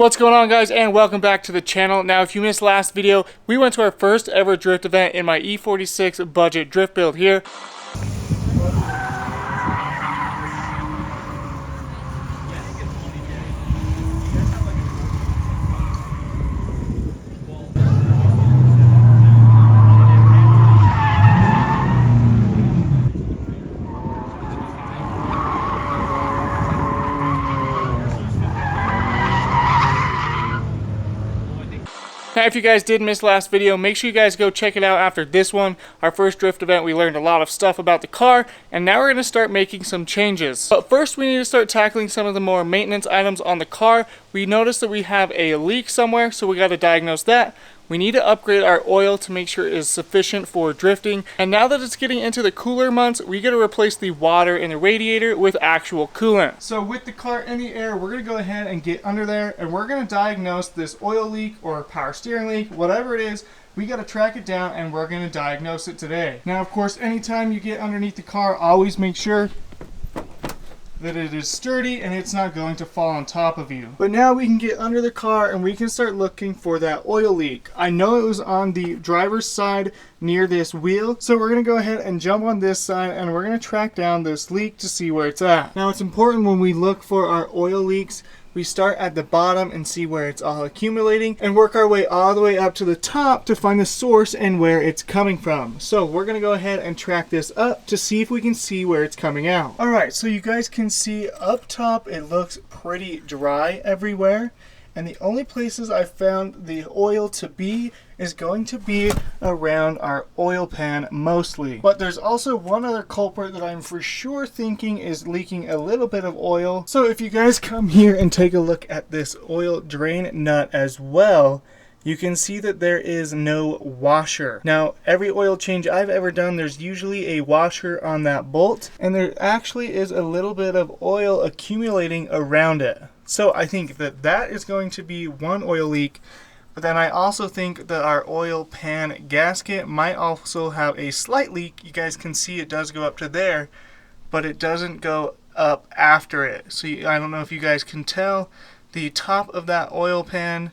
What's going on, guys, and welcome back to the channel. Now, if you missed last video, we went to our first ever drift event in my E46 budget drift build here. Now, if you guys did miss last video, make sure you guys go check it out after this one. Our first drift event, we learned a lot of stuff about the car, and now we're going to start making some changes. But first, we need to start tackling some of the more maintenance items on the car. We noticed that we have a leak somewhere, so we got to diagnose that. We need to upgrade our oil to make sure it is sufficient for drifting. And now that it's getting into the cooler months, we got to replace the water in the radiator with actual coolant. So with the car in the air, we're going to go ahead and get under there, and we're going to diagnose this oil leak or power steering leak, whatever it is. We got to track it down, and we're going to diagnose it today. Now, of course, anytime you get underneath the car, always make sure that it is sturdy and it's not going to fall on top of you. But now we can get under the car and we can start looking for that oil leak. I know it was on the driver's side near this wheel, so we're going to go ahead and jump on this side and we're going to track down this leak to see where it's at. Now, it's important when we look for our oil leaks, we start at the bottom and see where it's all accumulating and work our way all the way up to the top to find the source and where it's coming from. So we're going to go ahead and track this up to see if we can see where it's coming out. Alright, so you guys can see up top it looks pretty dry everywhere. And the only places I found the oil to be is going to be around our oil pan mostly. But there's also one other culprit that I'm for sure thinking is leaking a little bit of oil. So if you guys come here and take a look at this oil drain nut as well, you can see that there is no washer. Now, every oil change I've ever done, there's usually a washer on that bolt, and there actually is a little bit of oil accumulating around it. So I think that that is going to be one oil leak. But then I also think that our oil pan gasket might also have a slight leak. You guys can see it does go up to there, but it doesn't go up after it. So I don't know if you guys can tell, the top of that oil pan,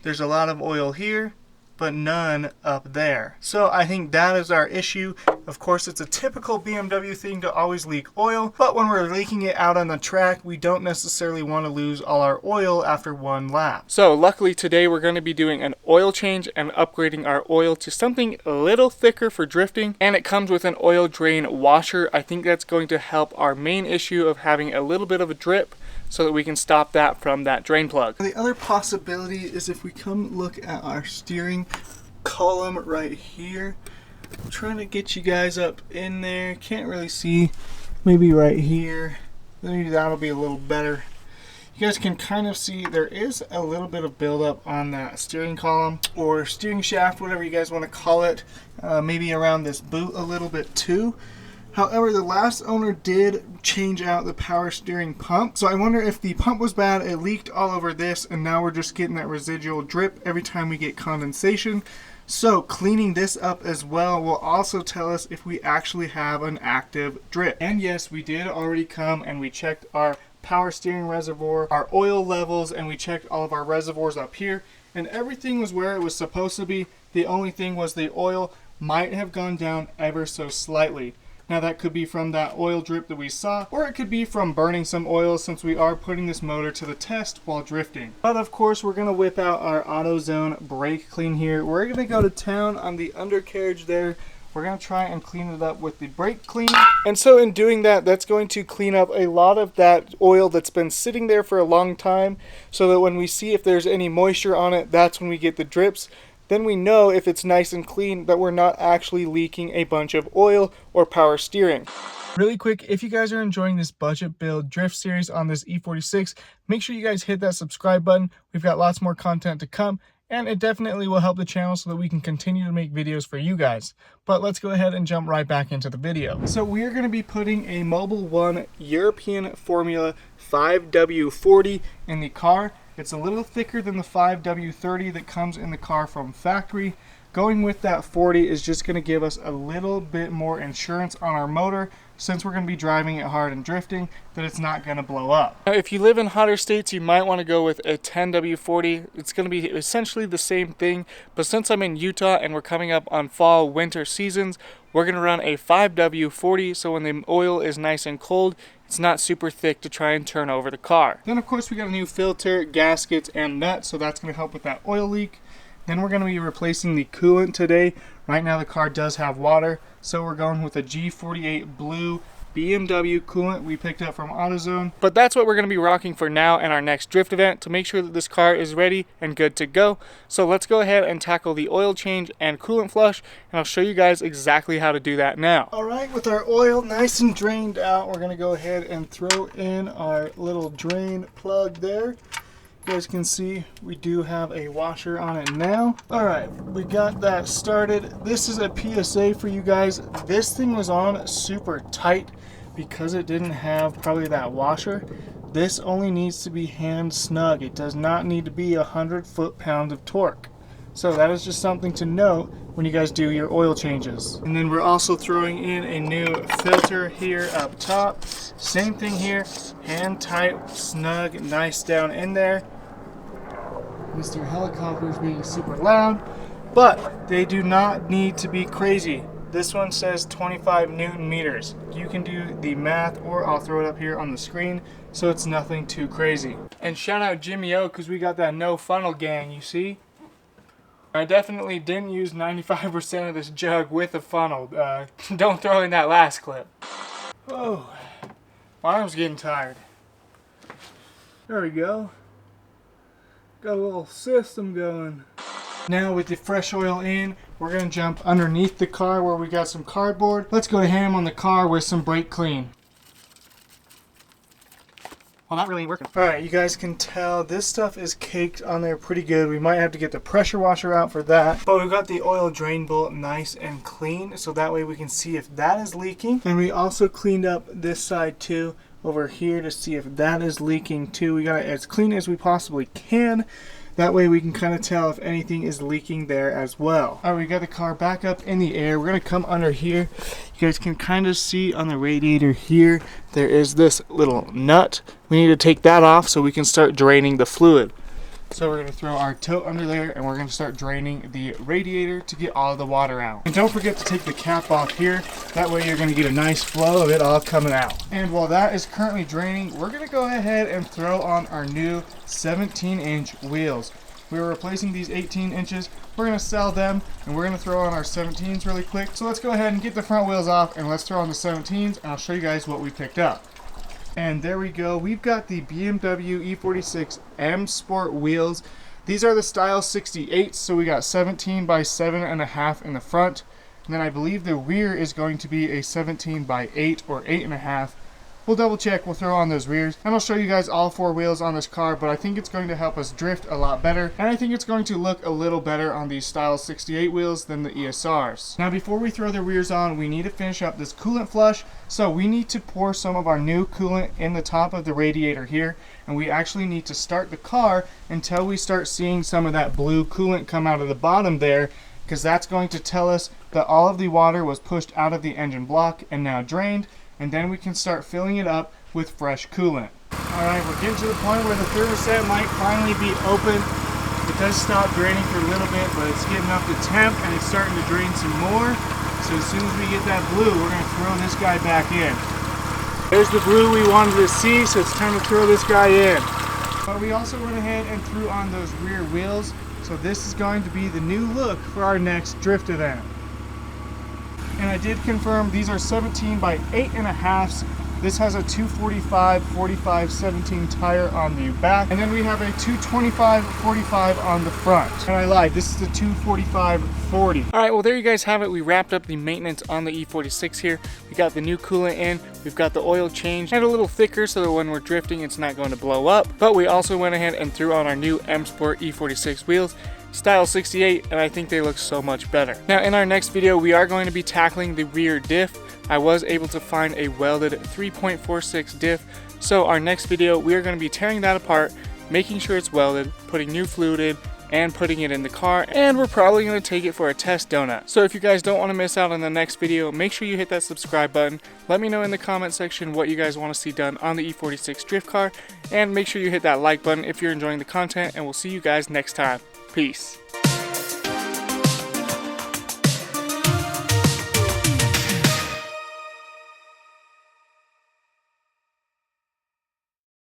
there's a lot of oil here, but none up there. So I think that is our issue. Of course, it's a typical BMW thing to always leak oil, but when we're leaking it out on the track, we don't necessarily want to lose all our oil after one lap. So luckily today we're going to be doing an oil change and upgrading our oil to something a little thicker for drifting, and it comes with an oil drain washer. I think that's going to help our main issue of having a little bit of a drip, so that we can stop that from that drain plug. The other possibility is if we come look at our steering column right here. I'm trying to get you guys up in there. Can't really see. Maybe right here. Maybe that'll be a little better. You guys can kind of see there is a little bit of buildup on that steering column or steering shaft, whatever you guys want to call it. Maybe around this boot a little bit too. However, the last owner did change out the power steering pump. So I wonder if the pump was bad, it leaked all over this, and now we're just getting that residual drip every time we get condensation. So cleaning this up as well will also tell us if we actually have an active drip. And yes, we did already come and we checked our power steering reservoir, our oil levels, and we checked all of our reservoirs up here. And everything was where it was supposed to be. The only thing was the oil might have gone down ever so slightly. Now that could be from that oil drip that we saw, or it could be from burning some oil since we are putting this motor to the test while drifting. But of course we're going to whip out our AutoZone brake clean here. We're going to go to town on the undercarriage there. We're going to try and clean it up with the brake clean. And so in doing that, that's going to clean up a lot of that oil that's been sitting there for a long time, so that when we see if there's any moisture on it, that's when we get the drips. Then we know if it's nice and clean that we're not actually leaking a bunch of oil or power steering. Really quick, if you guys are enjoying this budget build drift series on this E46, make sure you guys hit that subscribe button. We've got lots more content to come, and it definitely will help the channel so that we can continue to make videos for you guys. But let's go ahead and jump right back into the video. So we are going to be putting a Mobil 1 European Formula 5W40 in the car. It's a little thicker than the 5W30 that comes in the car from factory. Going with that 40 is just going to give us a little bit more insurance on our motor, since we're going to be driving it hard and drifting, that it's not going to blow up. Now, if you live in hotter states, you might want to go with a 10W40. It's going to be essentially the same thing, but since I'm in Utah and we're coming up on fall, winter seasons, we're going to run a 5W40, so when the oil is nice and cold, it's not super thick to try and turn over the car. Then of course we got a new filter, gaskets, and nut, so that's going to help with that oil leak. Then we're going to be replacing the coolant today. Right now the car does have water, so we're going with a G48 blue BMW coolant we picked up from AutoZone. But that's what we're going to be rocking for now in our next drift event to make sure that this car is ready and good to go. So let's go ahead and tackle the oil change and coolant flush, and I'll show you guys exactly how to do that now. Alright, with our oil nice and drained out, we're going to go ahead and throw in our little drain plug there. You guys can see we do have a washer on it now. Alright, we got that started. This is a PSA for you guys. This thing was on super tight because it didn't have probably that washer. This only needs to be hand snug. It does not need to be 100 foot-pounds of torque. So that is just something to note when you guys do your oil changes. And then we're also throwing in a new filter here up top. Same thing here, hand tight, snug, nice down in there. Mr. Helicopter's being super loud, but they do not need to be crazy. This one says 25 Newton meters. You can do the math, or I'll throw it up here on the screen, so it's nothing too crazy. And shout out Jimmy O, because we got that no funnel gang, you see? I definitely didn't use 95% of this jug with a funnel. Don't throw in that last clip. Oh, my arm's getting tired. There we go. Got a little system going. Now with the fresh oil in, we're going to jump underneath the car where we got some cardboard. Let's go to ham on the car with some brake clean. Well, not really working. Alright, you guys can tell this stuff is caked on there pretty good. We might have to get the pressure washer out for that. But we've got the oil drain bolt nice and clean, so that way we can see if that is leaking. And we also cleaned up this side too, over here, to see if that is leaking too. We got it as clean as we possibly can. That way we can kind of tell if anything is leaking there as well. Alright, we got the car back up in the air. We're going to come under here. You guys can kind of see on the radiator here, there is this little nut. We need to take that off so we can start draining the fluid. So we're going to throw our tote under there, and we're going to start draining the radiator to get all of the water out. And don't forget to take the cap off here. That way you're going to get a nice flow of it all coming out. And while that is currently draining, we're going to go ahead and throw on our new 17-inch wheels. We were replacing these 18 inches. We're going to sell them, and we're going to throw on our 17s really quick. So let's go ahead and get the front wheels off, and let's throw on the 17s, and I'll show you guys what we picked up. And there we go. We've got the BMW E46 M Sport wheels. These are the style 68, so we got 17 by 7.5 in the front. And then I believe the rear is going to be a 17 by 8 or 8.5. We'll double check, we'll throw on those rears, and I'll show you guys all four wheels on this car, but I think it's going to help us drift a lot better, and I think it's going to look a little better on these Style 68 wheels than the ESRs. Now before we throw the rears on, we need to finish up this coolant flush, so we need to pour some of our new coolant in the top of the radiator here, and we actually need to start the car until we start seeing some of that blue coolant come out of the bottom there, because that's going to tell us that all of the water was pushed out of the engine block and now drained, and then we can start filling it up with fresh coolant. Alright, we're getting to the point where the thermostat might finally be open. It does stop draining for a little bit, but it's getting up to temp and it's starting to drain some more. So as soon as we get that blue, we're going to throw this guy back in. There's the blue we wanted to see, so it's time to throw this guy in. But we also went ahead and threw on those rear wheels, so this is going to be the new look for our next drift event. And I did confirm these are 17 by 8.5. This has a 245/45/17 tire on the back, and then we have a 225/45 on the front. And I lied, this is the 245/40. All right, well there you guys have it. We wrapped up the maintenance on the E46 here. We got the new coolant in, we've got the oil change, and a little thicker so that when we're drifting it's not going to blow up. But we also went ahead and threw on our new M Sport E46 wheels. Style 68, and I think they look so much better. Now in our next video we are going to be tackling the rear diff. I was able to find a welded 3.46 diff, so our next video we are going to be tearing that apart, making sure it's welded, putting new fluid in, and putting it in the car, and we're probably going to take it for a test donut. So if you guys don't want to miss out on the next video, make sure you hit that subscribe button. Let me know in the comment section what you guys want to see done on the E46 drift car, and make sure you hit that like button if you're enjoying the content, and we'll see you guys next time. Peace.